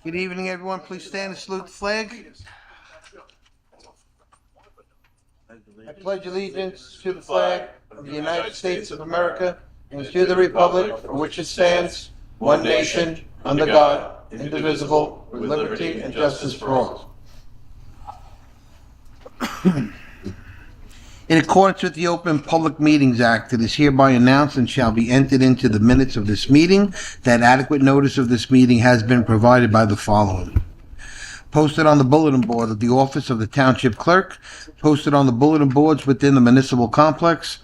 Good evening, everyone. Please stand and salute the flag. I pledge allegiance to the flag of the United States of America and to the republic for which it stands, one nation, under God, indivisible, with liberty and justice for all. In accordance with the Open Public Meetings Act, it is hereby announced and shall be entered into the minutes of this meeting that adequate notice of this meeting has been provided by the following. Posted on the bulletin board of the office of the Township Clerk, posted on the bulletin boards within the municipal complex,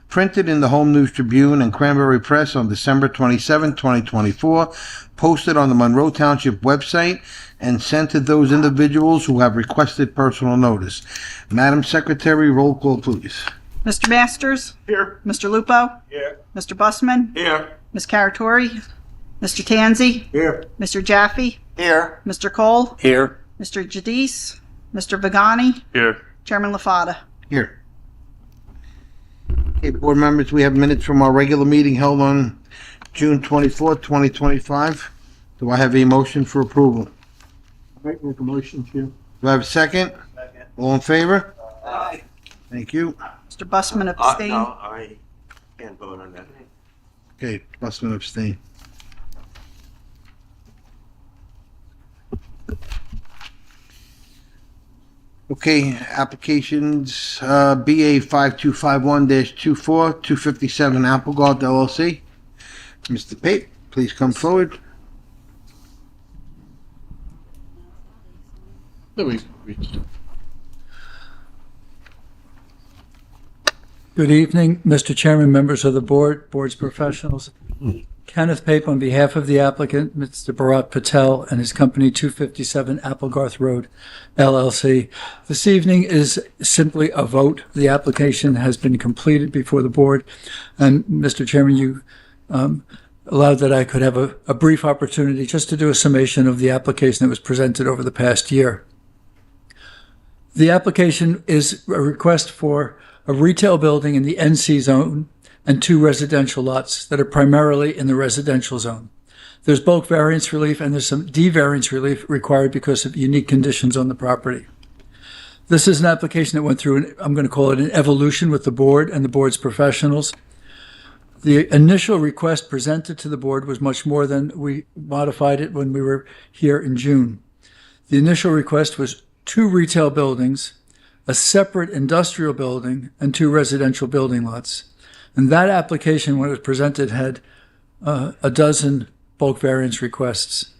printed in the Home News Tribune and Cranberry Press on December 27, 2024, posted on the Monroe Township website, and sent to those individuals who have requested personal notice. Madam Secretary, roll call, please. Mr. Masters? Here. Mr. Lupo? Here. Mr. Busman? Here. Ms. Caratori? Mr. Tanzi? Here. Mr. Jaffe? Here. Mr. Cole? Here. Mr. Jadis? Mr. Vagani? Here. Chairman LaFada? Here. Okay, board members, we have minutes from our regular meeting held on June 24th, 2025. Do I have a motion for approval? Make a motion, Chair. Do I have a second? Second. All in favor? Aye. Thank you. Mr. Busman abstain. No, I can't vote on that. Okay, Busman abstain. Okay, applications, BA 5251-24, 257 Applegarth LLC. Mr. Pape, please come forward. Good evening, Mr. Chairman, members of the board, board's professionals. Kenneth Pape on behalf of the applicant, Mr. Bharat Patel, and his company 257 Applegarth Road, LLC. This evening is simply a vote. The application has been completed before the board. And Mr. Chairman, you allowed that I could have a brief opportunity just to do a summation of the application that was presented over the past year. The application is a request for a retail building in the NC zone and 2 residential lots that are primarily in the residential zone. There's bulk variance relief and there's some D-variance relief required because of unique conditions on the property. This is an application that went through, I'm going to call it an evolution with the board and the board's professionals. The initial request presented to the board was much more than we modified it when we were here in June. The initial request was 2 retail buildings, a separate industrial building, and 2 residential building lots. And that application, when it was presented, had a dozen bulk variance requests.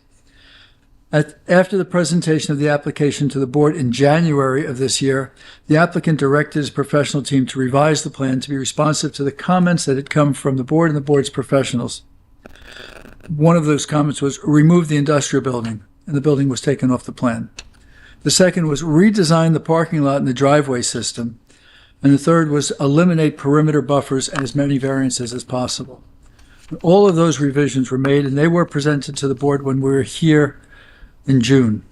After the presentation of the application to the board in January of this year, the applicant directed his professional team to revise the plan to be responsive to the comments that had come from the board and the board's professionals. One of those comments was remove the industrial building, and the building was taken off the plan. The second was redesign the parking lot and the driveway system. And the third was eliminate perimeter buffers and as many variances as possible. All of those revisions were made, and they were presented to the board when we were here in June.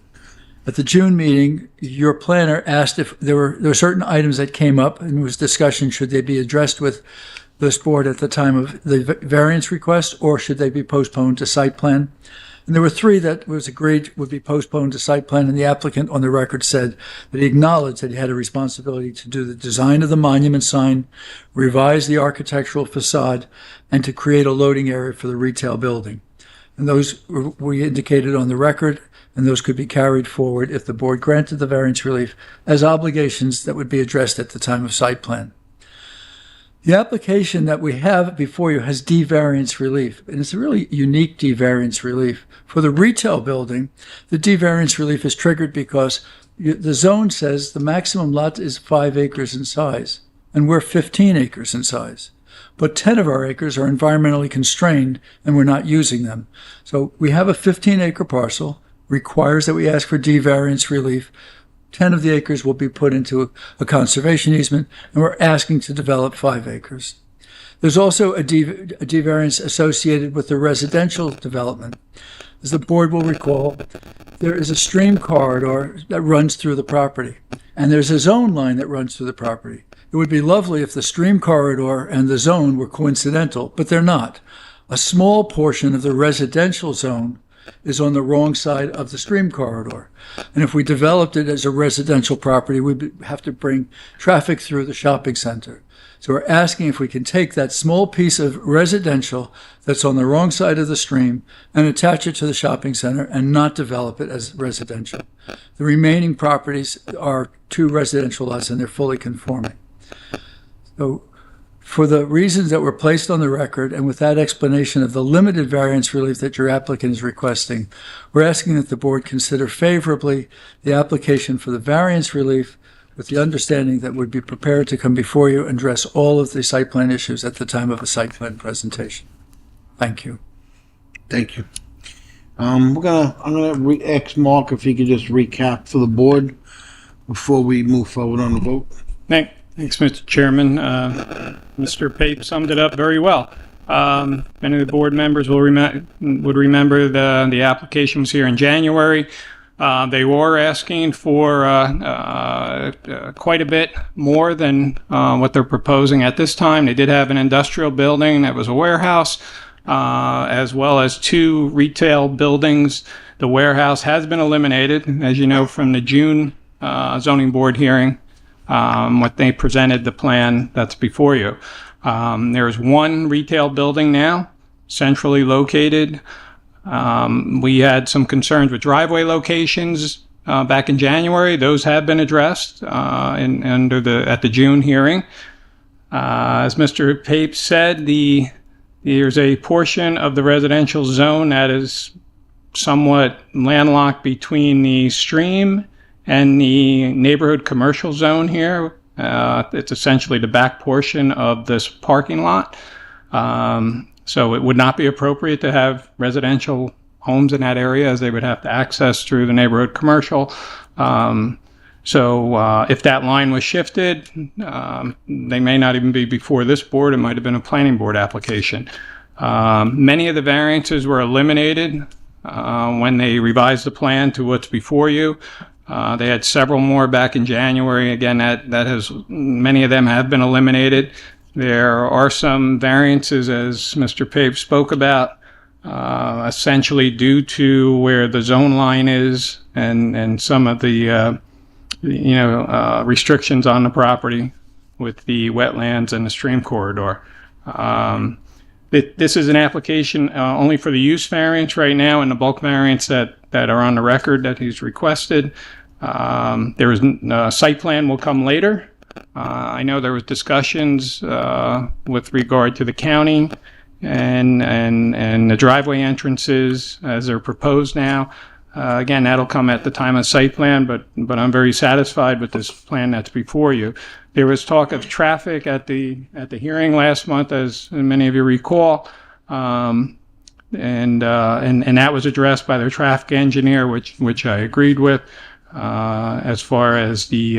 At the June meeting, your planner asked if there were certain items that came up, and there was discussion, should they be addressed with this board at the time of the variance request, or should they be postponed to site plan? And there were 3 that was agreed would be postponed to site plan, and the applicant on the record said that he acknowledged that he had a responsibility to do the design of the monument sign, revise the architectural facade, and to create a loading area for the retail building. And those we indicated on the record, and those could be carried forward if the board granted the variance relief as obligations that would be addressed at the time of site plan. The application that we have before you has D-variance relief, and it's a really unique D-variance relief. For the retail building, the D-variance relief is triggered because the zone says the maximum lot is 5 acres in size, and we're 15 acres in size. But 10 of our acres are environmentally constrained, and we're not using them. So we have a 15-acre parcel, requires that we ask for D-variance relief. 10 of the acres will be put into a conservation easement, and we're asking to develop 5 acres. There's also a D-variance associated with the residential development. As the board will recall, there is a stream corridor that runs through the property, and there's a zone line that runs through the property. It would be lovely if the stream corridor and the zone were coincidental, but they're not. A small portion of the residential zone is on the wrong side of the stream corridor. And if we developed it as a residential property, we'd have to bring traffic through the shopping center. So we're asking if we can take that small piece of residential that's on the wrong side of the stream and attach it to the shopping center and not develop it as residential. The remaining properties are 2 residential lots and they're fully conforming. So for the reasons that were placed on the record and with that explanation of the limited variance relief that your applicant is requesting, we're asking that the board consider favorably the application for the variance relief with the understanding that we'd be prepared to come before you and address all of the site plan issues at the time of a site plan presentation. Thank you. Thank you. I'm gonna ask Mark if he could just recap for the board before we move forward on the vote. Thanks, Mr. Chairman. Mr. Pape summed it up very well. Many of the board members would remember the application was here in January. They were asking for quite a bit more than what they're proposing at this time. They did have an industrial building that was a warehouse, as well as 2 retail buildings. The warehouse has been eliminated, as you know, from the June zoning board hearing. What they presented, the plan that's before you. There's 1 retail building now, centrally located. We had some concerns with driveway locations back in January. Those have been addressed at the June hearing. As Mr. Pape said, there's a portion of the residential zone that is somewhat landlocked between the stream and the neighborhood commercial zone here. It's essentially the back portion of this parking lot. So it would not be appropriate to have residential homes in that area, as they would have to access through the neighborhood commercial. So if that line was shifted, they may not even be before this board. It might have been a planning board application. Many of the variances were eliminated when they revised the plan to what's before you. They had several more back in January. Again, many of them have been eliminated. There are some variances, as Mr. Pape spoke about, essentially due to where the zone line is and some of the restrictions on the property with the wetlands and the stream corridor. This is an application only for the use variance right now and the bulk variance that are on the record that he's requested. There is site plan will come later. I know there was discussions with regard to the county and the driveway entrances as they're proposed now. Again, that'll come at the time of site plan, but I'm very satisfied with this plan that's before you. There was talk of traffic at the hearing last month, as many of you recall, and that was addressed by their traffic engineer, which I agreed with. As far as the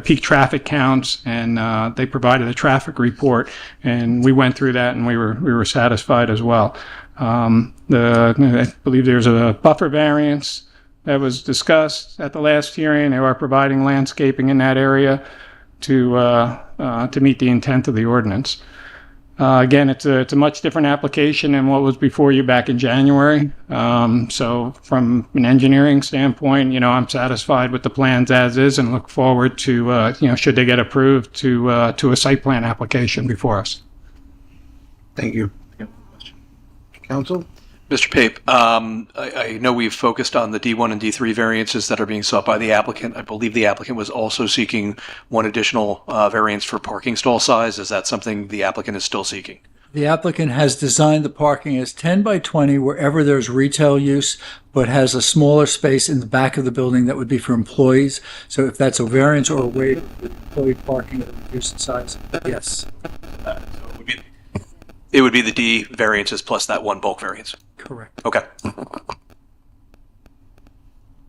peak traffic counts, and they provided a traffic report, and we went through that, and we were satisfied as well. I believe there's a buffer variance that was discussed at the last hearing. They are providing landscaping in that area to meet the intent of the ordinance. Again, it's a much different application than what was before you back in January. So from an engineering standpoint, I'm satisfied with the plans as is and look forward to, should they get approved, to a site plan application before us. Thank you. Counsel? Mr. Pape, I know we've focused on the D1 and D3 variances that are being sought by the applicant. I believe the applicant was also seeking one additional variance for parking stall size. Is that something the applicant is still seeking? The applicant has designed the parking as 10 by 20 wherever there's retail use, but has a smaller space in the back of the building that would be for employees. So if that's a variance or a waiver for employee parking at a reduced size, yes. It would be the D variances plus that one bulk variance. Correct. Okay.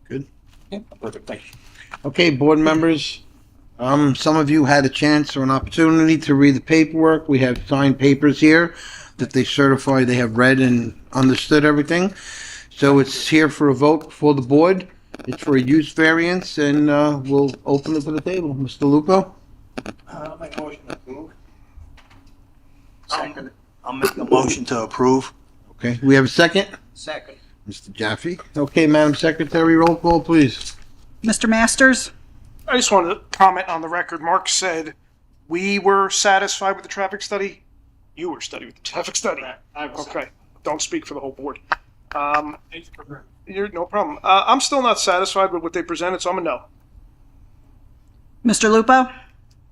Good. Yeah, perfect. Thank you. Okay, board members, some of you had a chance or an opportunity to read the paperwork. We have signed papers here that they certify they have read and understood everything. So it's here for a vote for the board. It's for a use variance, and we'll open it to the table. Mr. Lupo? I'll make a motion to approve. Second. I'll make a motion to approve. Okay, we have a second? Second. Mr. Jaffe. Okay, Madam Secretary, roll call, please. Mr. Masters, I just wanted to comment on the record. Mark said we were satisfied with the traffic study. You were studied with the traffic study. Okay, don't speak for the whole board. You're no problem. I'm still not satisfied with what they presented, so I'm a no. Mr. Lupo,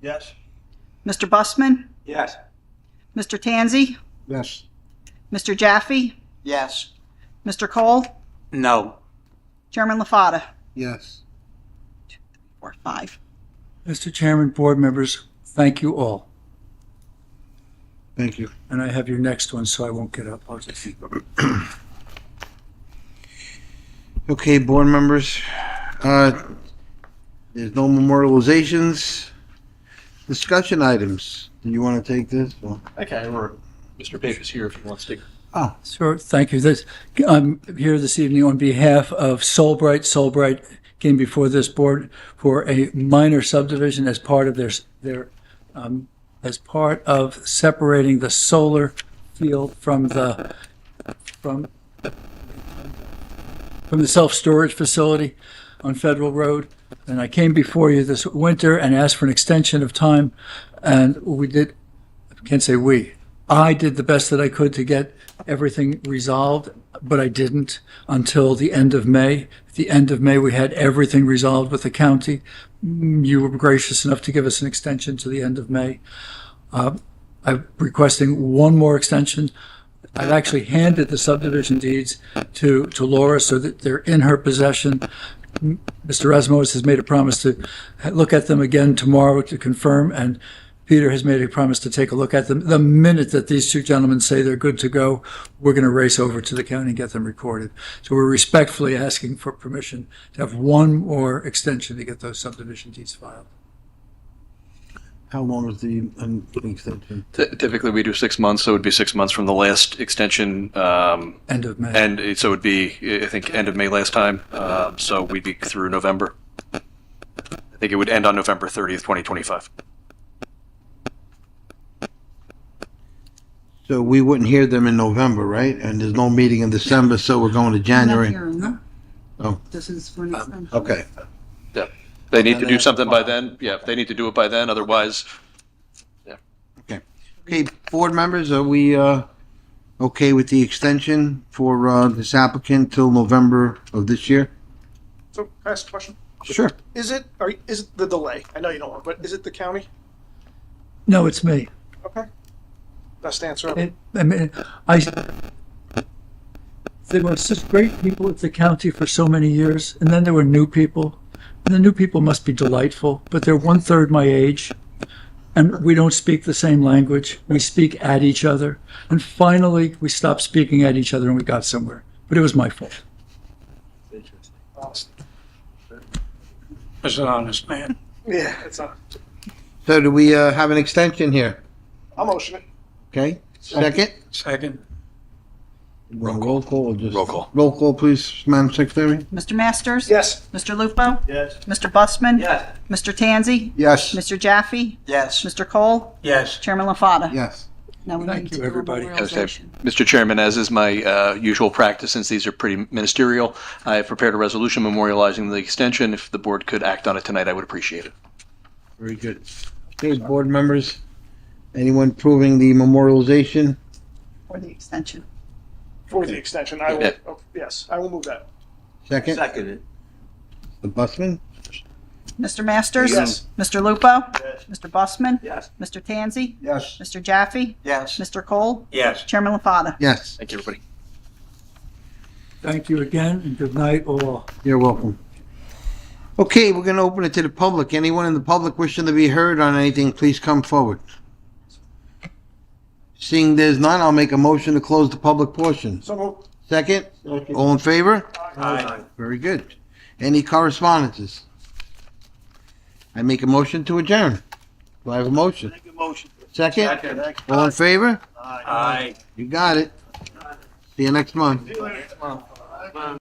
Yes. Mr. Busman, Yes. Mr. Tanzi, Yes. Mr. Jaffe, Yes. Mr. Cole, No. Chairman LaFata. Yes. 4, 5. Mr. Chairman, board members, thank you all. Thank you. And I have your next one, so I won't get up. I'll just. Okay, board members, there's no memorializations. Discussion items. Do you want to take this? Or- Okay, or Mr. Pape's here if he wants to. Oh, Sure, thank you. I'm here this evening on behalf of Solbright. Solbright came before this board for a minor subdivision as part of as part of separating the solar field from the self-storage facility on Federal Road. And I came before you this winter and asked for an extension of time, and I did the best that I could to get everything resolved, but I didn't until the end of May. At the end of May, we had everything resolved with the county. You were gracious enough to give us an extension to the end of May. I'm requesting one more extension. I've actually handed the subdivision deeds to Laura so that they're in her possession. Mr. Rasmussen has made a promise to look at them again tomorrow to confirm, and Peter has made a promise to take a look at them. The minute that these two gentlemen say they're good to go, we're going to race over to the county and get them recorded. So we're respectfully asking for permission to have one more extension to get those subdivision deeds filed. how long was the extension? Typically, we do 6 months, so it would be 6 months from the last extension. End of May. And so it would be, I think, end of May last time. So we'd be through November. I think it would end on November 30th, 2025. So we wouldn't hear them in November, right? And there's no meeting in December, so we're going to January. Oh. This is for an extension. Okay. They need to do something by then. Yeah, they need to do it by then. Otherwise, Okay, board members, are we okay with the extension for this applicant till November of this year? So, can I ask a question? Sure. Is it the delay? I know you don't want, but is it the county? No, it's me. Okay. Best answer ever. There were such great people at the county for so many years, and then there were new people. And the new people must be delightful, but they're 1/3 my age, and we don't speak the same language. We speak at each other. And finally, we stopped speaking at each other and we got somewhere. But it was my fault. As an honest man. Yeah, it's not. So do we have an extension here? I'll motion it. Okay, second? Second. Roll call or just? Roll call. Roll call, please, Madam Secretary? Mr. Masters? Yes. Mr. Lupo? Yes. Mr. Busman? Yes. Mr. Tanzi? Yes. Mr. Jaffe? Yes. Mr. Cole? Yes. Chairman LaFata? Yes. Now we Thank need you, to do a everybody. memorialization. Mr. Chairman, as is my usual practice, since these are pretty ministerial, I have prepared a resolution memorializing the extension. If the board could act on it tonight, I would appreciate it. Very good. Okay, board members, anyone proving the memorialization? For the extension. For the extension, I will, Yeah. yes, I will move that. Second? Seconded. The Busman? Mr. Masters? Yes. Mr. Lupo? Yes. Mr. Busman? Yes. Mr. Tanzi? Yes. Mr. Jaffe? Yes. Mr. Cole? Yes. Chairman LaFata? Yes. Thank you, everybody. Thank you again, and good night all. You're welcome. Okay, we're going to open it to the public. Anyone in the public wishing to be heard on anything, please come forward. Seeing there's none, I'll make a motion to close the public portion. So moved. Second? All in favor? Aye. Very good. Any correspondences? I make a motion to adjourn. Do I have a motion? Make a motion. Second? Second. All in favor? Aye. You got it. See you next month. See you later.